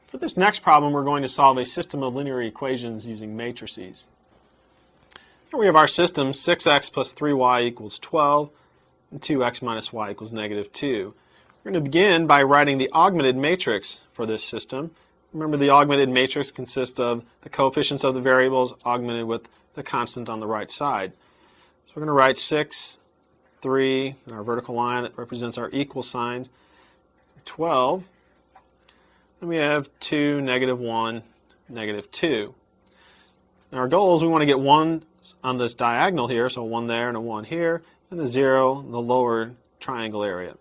For this next problem, we're going to solve a system of linear equations using matrices. Here we have our system, 6x plus 3y equals 12, and 2x minus y equals negative 2. We're going to begin by writing the augmented matrix for this system. Remember, the augmented matrix consists of the coefficients of the variables augmented with the constant on the right side. So we're going to write 6, 3, and our vertical line that represents our equal signs, 12. Then we have 2, negative 1, negative 2. Now our goal is we want to get 1 on this diagonal here, so 1 there and a 1 here, and a 0 in the lower triangle area.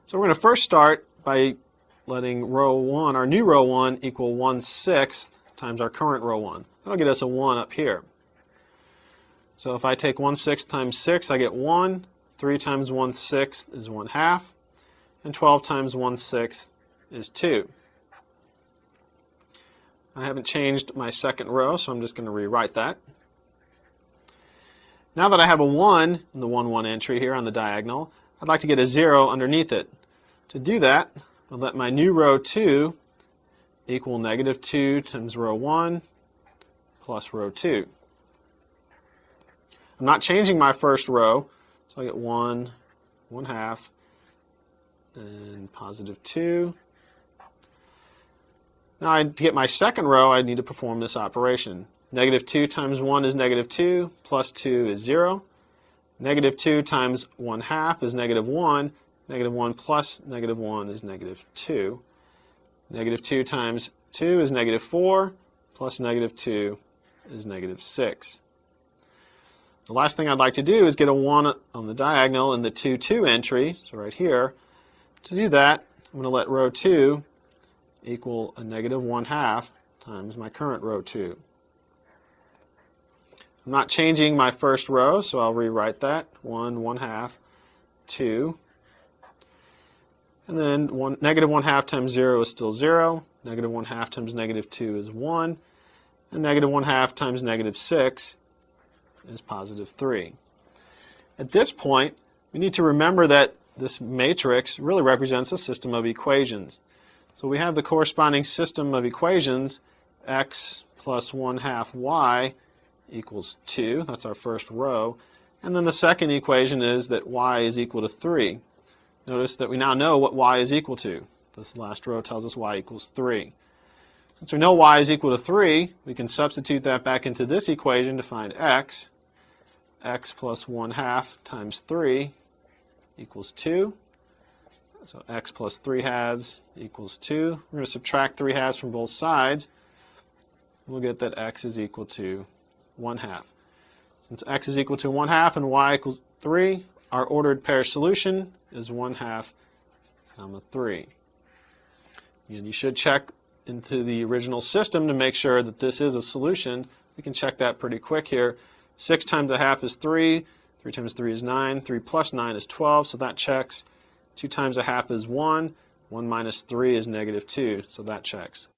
So we're going to first start by letting row 1, our new row 1, equal 1/6 times our current row 1. That'll get us a 1 up here. So if I take 1/6 times 6, I get 1. 3 times 1/6 is 1/2. And 12 times 1/6 is 2. I haven't changed my second row, so I'm just going to rewrite that. Now that I have a 1 in the 1, 1 entry here on the diagonal, I'd like to get a 0 underneath it. To do that, I'll let my new row 2 equal negative 2 times row 1 plus row 2. I'm not changing my first row, so I get 1, 1/2, and positive 2. Now to get my second row, I need to perform this operation. Negative 2 times 1 is negative 2, plus 2 is 0. Negative 2 times 1/2 is negative 1. Negative 1 plus negative 1 is negative 2. Negative 2 times 2 is negative 4, plus negative 2 is negative 6. The last thing I'd like to do is get a 1 on the diagonal in the 2, 2 entry, so right here. To do that, I'm going to let row 2 equal a negative 1/2 times my current row 2. I'm not changing my first row, so I'll rewrite that. 1, 1/2, 2. And then negative 1/2 times 0 is still 0. Negative 1/2 times negative 2 is 1. And negative 1/2 times negative 6 is positive 3. At this point, we need to remember that this matrix really represents a system of equations. So we have the corresponding system of equations, x plus 1/2 y equals 2. That's our first row. And then the second equation is that y is equal to 3. Notice that we now know what y is equal to. This last row tells us y equals 3. Since we know y is equal to 3, we can substitute that back into this equation to find x. X plus 1/2 times 3 equals 2. So x plus 3/2 equals 2. We're going to subtract 3/2 from both sides. We'll get that x is equal to 1/2. Since x is equal to 1/2 and y equals 3, our ordered pair solution is 1/2, 3. And you should check into the original system to make sure that this is a solution. We can check that pretty quick here. 6 times 1/2 is 3. 3 times 3 is 9. 3 plus 9 is 12, so that checks. 2 times 1/2 is 1. 1 minus 3 is negative 2, so that checks.